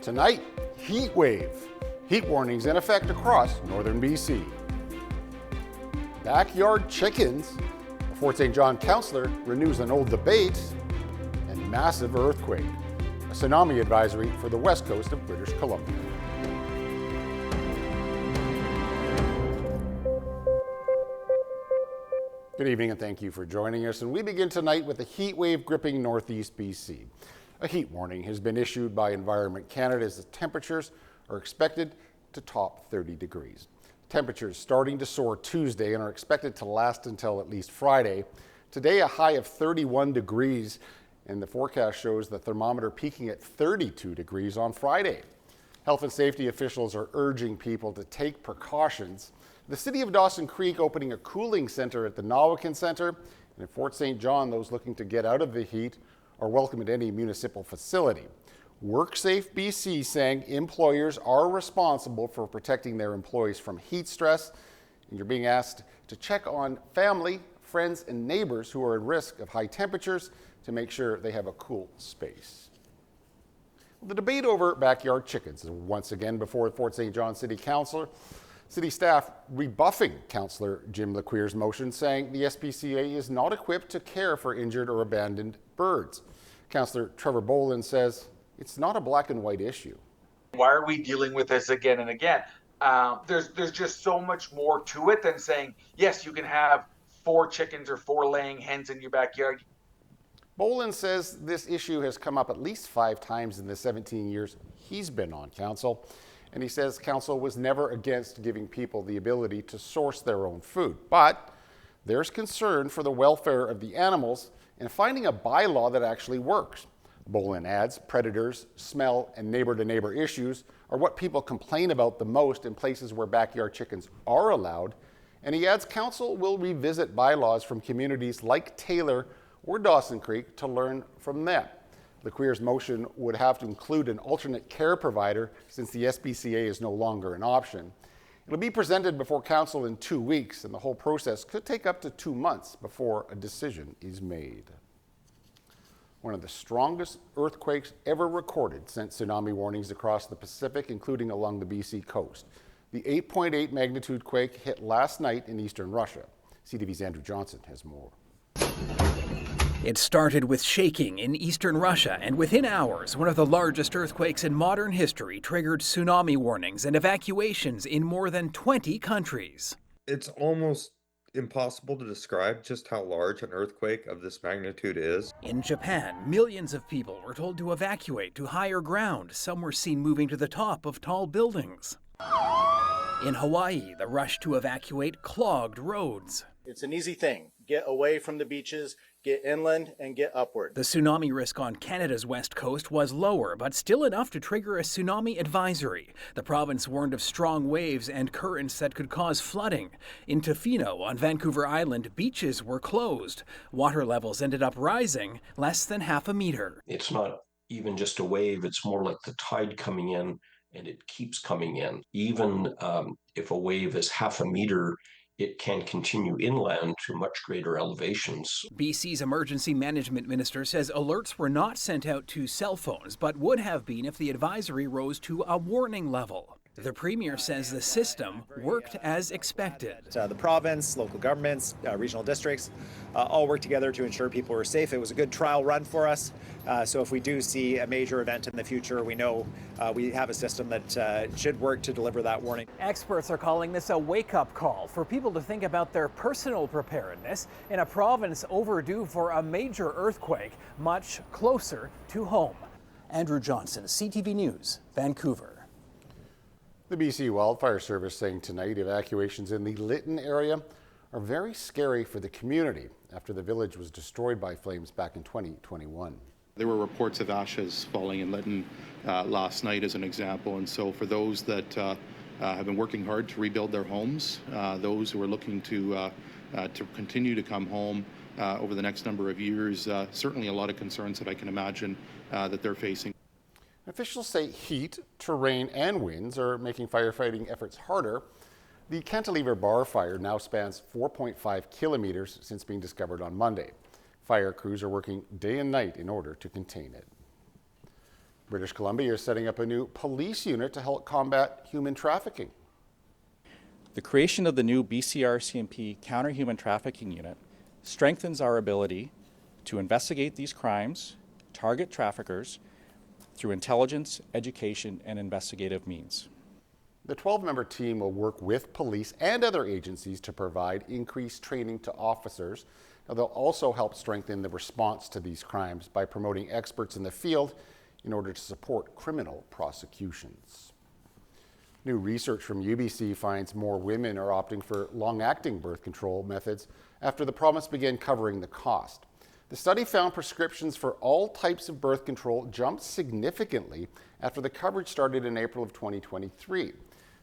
Tonight, heat wave. Heat warnings in effect across northern BC. Backyard chickens. A Fort St. John councillor renews an old debate. And massive earthquake. A tsunami advisory for the west coast of British Columbia. Good evening and thank you for joining us. And we begin tonight with a heat wave gripping northeast BC. A heat warning has been issued by Environment Canada as the temperatures are expected to top 30 degrees. Temperatures starting to soar Tuesday and are expected to last until at least Friday. Today, a high of 31 degrees, and the forecast shows the thermometer peaking at 32 degrees on Friday. Health and safety officials are urging people to take precautions. The City of Dawson Creek opening a cooling center at the Nawakin Centre, and in Fort St. John, those looking to get out of the heat are welcome at any municipal facility. WorkSafe BC saying employers are responsible for protecting their employees from heat stress, and you're being asked to check on family, friends, and neighbors who are at risk of high temperatures to make sure they have a cool space. The debate over backyard chickens is once again before Fort St. John City Council. City staff rebuffing Councillor Jim Lequier's motion, saying the SPCA is not equipped to care for injured or abandoned birds. Councillor Trevor Boland says it's not a black and white issue. Why are we dealing with this again and again? There's just so much more to it than saying, yes, you can have 4 chickens or 4 laying hens in your backyard. Boland says this issue has come up at least 5 times in the 17 years he's been on council. And he says council was never against giving people the ability to source their own food. But there's concern for the welfare of the animals and finding a bylaw that actually works. Boland adds predators, smell, and neighbor-to-neighbor issues are what people complain about the most in places where backyard chickens are allowed. And he adds council will revisit bylaws from communities like Taylor or Dawson Creek to learn from them. Lequier's motion would have to include an alternate care provider since the SPCA is no longer an option. It'll be presented before council in 2 weeks, and the whole process could take up to 2 months before a decision is made. One of the strongest earthquakes ever recorded sent tsunami warnings across the Pacific, including along the BC coast. The 8.8 magnitude quake hit last night in eastern Russia. CTV's Andrew Johnson has more. It started with shaking in eastern Russia, and within hours, one of the largest earthquakes in modern history triggered tsunami warnings and evacuations in more than 20 countries. It's almost impossible to describe just how large an earthquake of this magnitude is. In Japan, millions of people were told to evacuate to higher ground. Some were seen moving to the top of tall buildings. In Hawaii, the rush to evacuate clogged roads. It's an easy thing. Get away from the beaches, get inland, and get upward. The tsunami risk on Canada's west coast was lower, but still enough to trigger a tsunami advisory. The province warned of strong waves and currents that could cause flooding. In Tofino, on Vancouver Island, beaches were closed. Water levels ended up rising less than half a meter. It's not even just a wave, it's more like the tide coming in, and it keeps coming in. Even if a wave is half a meter, it can continue inland to much greater elevations. BC's emergency management minister says alerts were not sent out to cell phones, but would have been if the advisory rose to a warning level. The Premier says the system worked as expected. The province, local governments, regional districts all work together to ensure people are safe. It was a good trial run for us. So if we do see a major event in the future, we know we have a system that should work to deliver that warning. Experts are calling this a wake-up call for people to think about their personal preparedness in a province overdue for a major earthquake much closer to home. Andrew Johnson, CTV News, Vancouver. The BC Wildfire Service saying tonight evacuations in the Lytton area are very scary for the community after the village was destroyed by flames back in 2021. There were reports of ashes falling in Lytton last night as an example, and so for those that have been working hard to rebuild their homes, those who are looking to continue to come home over the next number of years, certainly a lot of concerns that I can imagine that they're facing. Officials say heat, terrain, and winds are making firefighting efforts harder. The Cantilever Bar fire now spans 4.5 kilometers since being discovered on Monday. Fire crews are working day and night in order to contain it. British Columbia is setting up a new police unit to help combat human trafficking. The creation of the new BCRCMP Counter-Human Trafficking Unit strengthens our ability to investigate these crimes, target traffickers through intelligence, education, and investigative means. The 12-member team will work with police and other agencies to provide increased training to officers. Now, they'll also help strengthen the response to these crimes by promoting experts in the field in order to support criminal prosecutions. New research from UBC finds more women are opting for long-acting birth control methods after the province began covering the cost. The study found prescriptions for all types of birth control jumped significantly after the coverage started in April of 2023.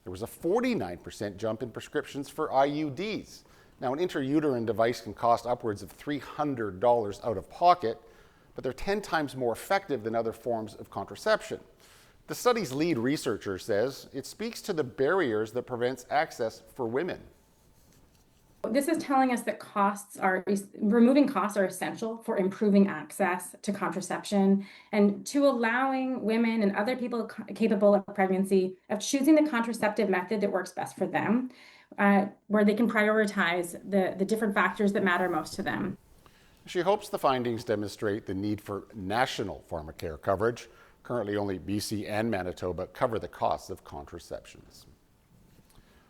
There was a 49% jump in prescriptions for IUDs. Now, an intrauterine device can cost upwards of $300 out of pocket, but they're 10 times more effective than other forms of contraception. The study's lead researcher says it speaks to the barriers that prevents access for women. This is telling us that removing costs are essential for improving access to contraception and to allowing women and other people capable of pregnancy of choosing the contraceptive method that works best for them, where they can prioritize the different factors that matter most to them. She hopes the findings demonstrate the need for national pharmacare coverage. Currently, only BC and Manitoba cover the costs of contraceptions.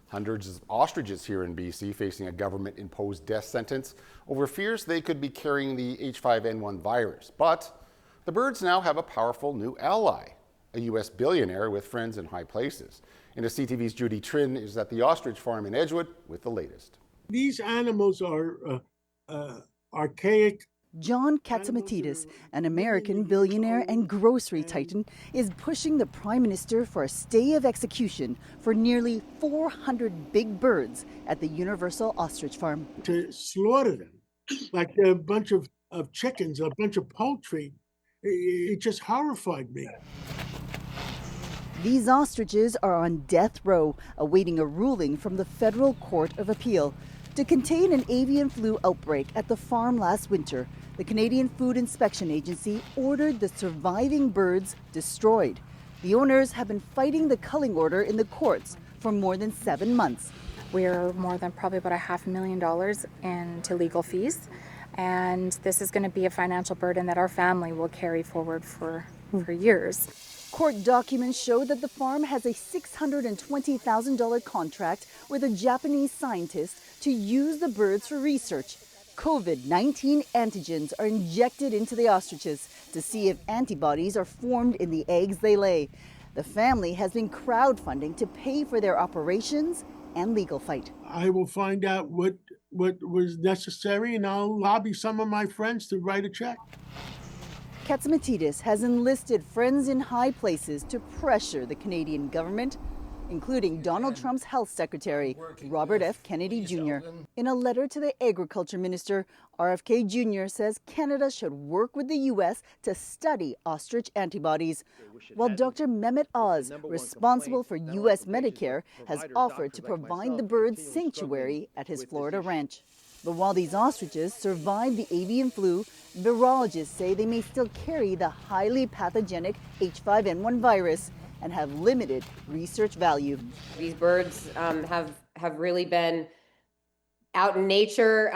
Hundreds of ostriches here in BC facing a government-imposed death sentence over fears they could be carrying the H5N1 virus. But the birds now have a powerful new ally, a U.S. billionaire with friends in high places. And CTV's Judy Trin is at the ostrich farm in Edgewood with the latest. These animals are archaic. John Katzimatidis, an American billionaire and grocery titan, is pushing the Prime Minister for a stay of execution for nearly 400 big birds at the Universal Ostrich Farm. To slaughter them like a bunch of chickens, a bunch of poultry, it just horrified me. These ostriches are on death row, awaiting a ruling from the Federal Court of Appeal. To contain an avian flu outbreak at the farm last winter, the Canadian Food Inspection Agency ordered the surviving birds destroyed. The owners have been fighting the culling order in the courts for more than 7 months. We're more than probably about $500,000 into legal fees, and this is going to be a financial burden that our family will carry forward for years. Court documents show that the farm has a $620,000 contract with a Japanese scientist to use the birds for research. COVID-19 antigens are injected into the ostriches to see if antibodies are formed in the eggs they lay. The family has been crowdfunding to pay for their operations and legal fight. I will find out what was necessary, and I'll lobby some of my friends to write a check. Katzimatidis has enlisted friends in high places to pressure the Canadian government, including Donald Trump's health secretary, Robert F. Kennedy Jr. In a letter to the agriculture minister, RFK Jr. says Canada should work with the U.S. to study ostrich antibodies, while Dr. Mehmet Oz, responsible for U.S. Medicare, has offered to provide the birds sanctuary at his Florida ranch. But while these ostriches survived the avian flu, virologists say they may still carry the highly pathogenic H5N1 virus and have limited research value. These birds have really been out in nature.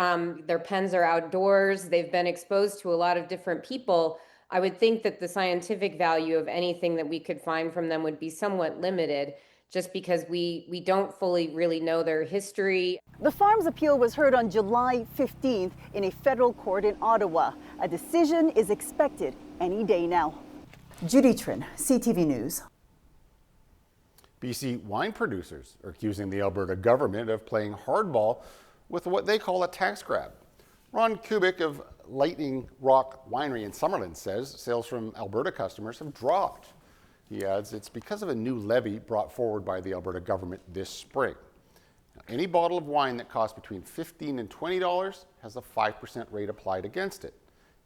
Their pens are outdoors. They've been exposed to a lot of different people. I would think that the scientific value of anything that we could find from them would be somewhat limited, just because we don't fully really know their history. The farm's appeal was heard on July 15th in a federal court in Ottawa. A decision is expected any day now. Judy Trin, CTV News. BC wine producers are accusing the Alberta government of playing hardball with what they call a tax grab. Ron Kubik of Lightning Rock Winery in Summerlin says sales from Alberta customers have dropped. He adds it's because of a new levy brought forward by the Alberta government this spring. Now, any bottle of wine that costs between $15 and $20 has a 5% rate applied against it.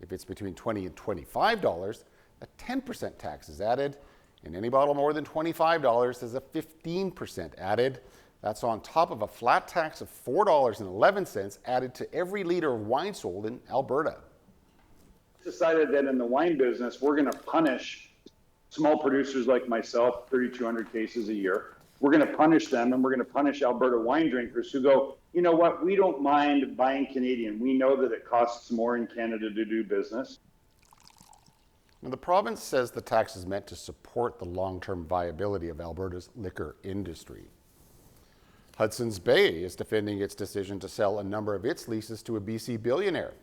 If it's between $20 and $25, a 10% tax is added, and any bottle more than $25 has a 15% added. That's on top of a flat tax of $4.11 added to every liter of wine sold in Alberta. Decided that in the wine business, we're going to punish small producers like myself, 3,200 cases a year. We're going to punish them, and we're going to punish Alberta wine drinkers who go, you know what, we don't mind buying Canadian. We know that it costs more in Canada to do business. Now, the province says the tax is meant to support the long-term viability of Alberta's liquor industry. Hudson's Bay is defending its decision to sell a number of its leases to a BC billionaire.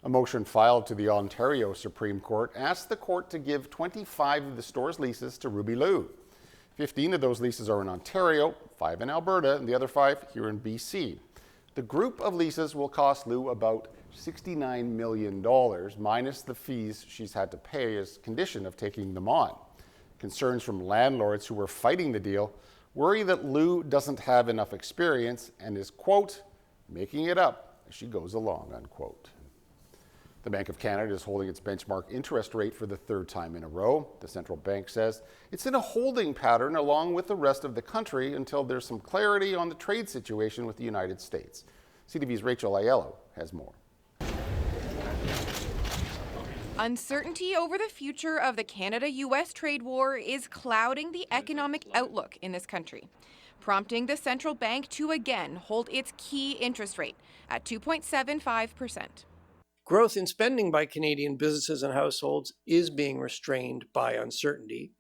A motion filed to the Ontario Supreme Court asked the court to give 25 of the store's leases to Ruby Liu. 15 of those leases are in Ontario, 5 in Alberta, and the other 5 here in BC. The group of leases will cost Liu about $69 million, minus the fees she's had to pay as condition of taking them on. Concerns from landlords who were fighting the deal worry that Liu doesn't have enough experience and is, quote, making it up as she goes along, unquote. The Bank of Canada is holding its benchmark interest rate for the 3rd time in a row. The central bank says it's in a holding pattern along with the rest of the country until there's some clarity on the trade situation with the United States. CTV's Rachel Aiello has more. Uncertainty over the future of the Canada-US trade war is clouding the economic outlook in this country, prompting the central bank to again hold its key interest rate at 2.75%. Growth in spending by Canadian businesses and households is being restrained by uncertainty,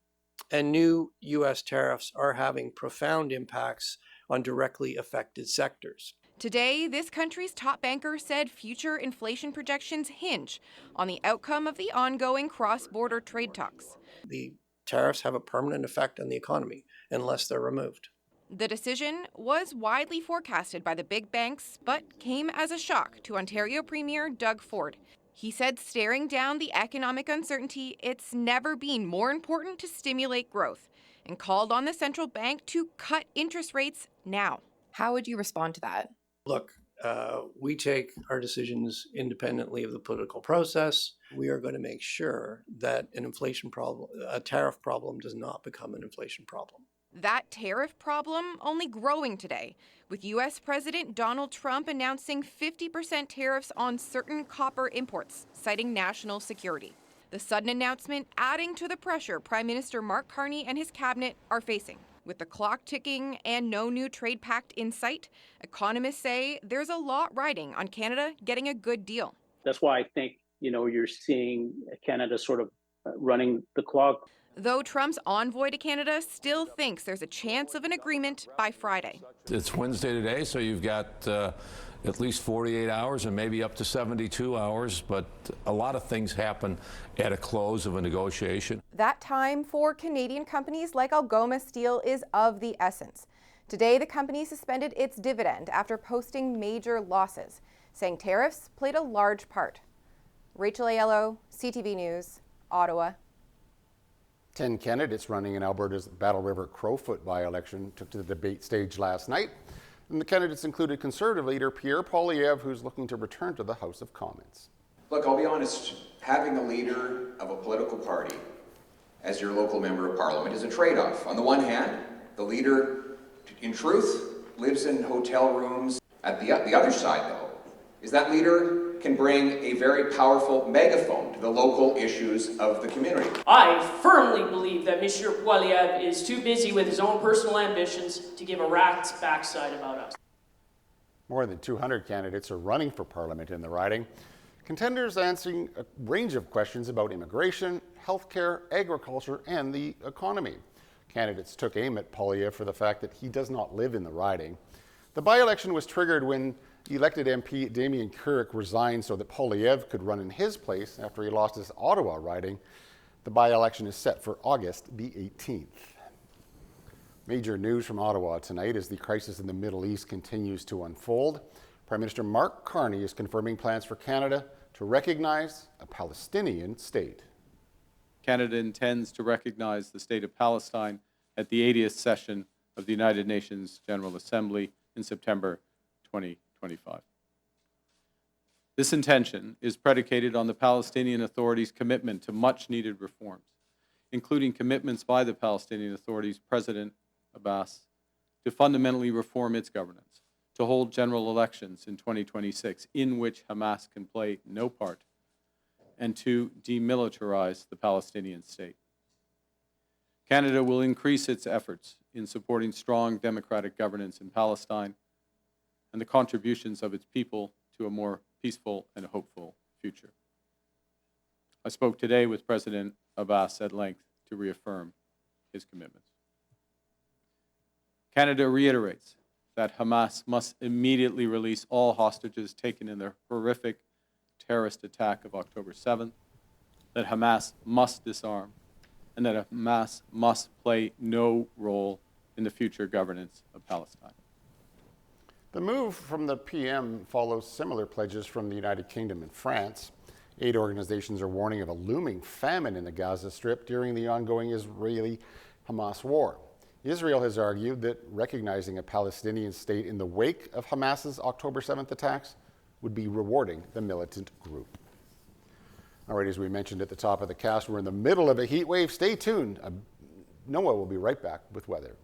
and new U.S. tariffs are having profound impacts on directly affected sectors. Today, this country's top banker said future inflation projections hinge on the outcome of the ongoing cross-border trade talks. The tariffs have a permanent effect on the economy unless they're removed. The decision was widely forecasted by the big banks, but came as a shock to Ontario Premier Doug Ford. He said staring down the economic uncertainty, it's never been more important to stimulate growth, and called on the central bank to cut interest rates now. How would you respond to that? Look, we take our decisions independently of the political process. We are going to make sure that a tariff problem does not become an inflation problem. That tariff problem only growing today, with U.S. President Donald Trump announcing 50% tariffs on certain copper imports, citing national security. The sudden announcement adding to the pressure Prime Minister Mark Carney and his cabinet are facing. With the clock ticking and no new trade pact in sight, economists say there's a lot riding on Canada getting a good deal. That's why I think, you're seeing Canada sort of running the clock. Though Trump's envoy to Canada still thinks there's a chance of an agreement by Friday. It's Wednesday today, so you've got at least 48 hours and maybe up to 72 hours, but a lot of things happen at a close of a negotiation. That time for Canadian companies like Algoma Steel is of the essence. Today, the company suspended its dividend after posting major losses, saying tariffs played a large part. Rachel Aiello, CTV News, Ottawa. 10 candidates running in Alberta's Battle River Crowfoot by-election took to the debate stage last night. And the candidates included Conservative leader Pierre Poilievre, who's looking to return to the House of Commons. Look, I'll be honest, having a leader of a political party as your local member of parliament is a trade-off. On the one hand, the leader, in truth, lives in hotel rooms. At the other side, though, is that leader can bring a very powerful megaphone to the local issues of the community. I firmly believe that Monsieur Poilievre is too busy with his own personal ambitions to give a rat's backside about us. More than 200 candidates are running for Parliament in the riding. Contenders answering a range of questions about immigration, healthcare, agriculture, and the economy. Candidates took aim at Poilievre for the fact that he does not live in the riding. The by-election was triggered when elected MP Damien Carrick resigned so that Poilievre could run in his place after he lost his Ottawa riding. The by-election is set for August the 18th. Major news from Ottawa tonight as the crisis in the Middle East continues to unfold. Prime Minister Mark Carney is confirming plans for Canada to recognize a Palestinian state. Canada intends to recognize the state of Palestine at the 80th session of the United Nations General Assembly in September 2025. This intention is predicated on the Palestinian Authority's commitment to much-needed reforms, including commitments by the Palestinian Authority's President Abbas to fundamentally reform its governance, to hold general elections in 2026 in which Hamas can play no part, and to demilitarize the Palestinian state. Canada will increase its efforts in supporting strong democratic governance in Palestine and the contributions of its people to a more peaceful and hopeful future. I spoke today with President Abbas at length to reaffirm his commitments. Canada reiterates that Hamas must immediately release all hostages taken in the horrific terrorist attack of October 7th, that Hamas must disarm, and that Hamas must play no role in the future governance of Palestine. The move from the PM follows similar pledges from the United Kingdom and France. Aid organizations are warning of a looming famine in the Gaza Strip during the ongoing Israeli-Hamas war. Israel has argued that recognizing a Palestinian state in the wake of Hamas's October 7th attacks would be rewarding the militant group. All right, as we mentioned at the top of the cast, we're in the middle of a heat wave. Stay tuned. Noah will be right back with weather.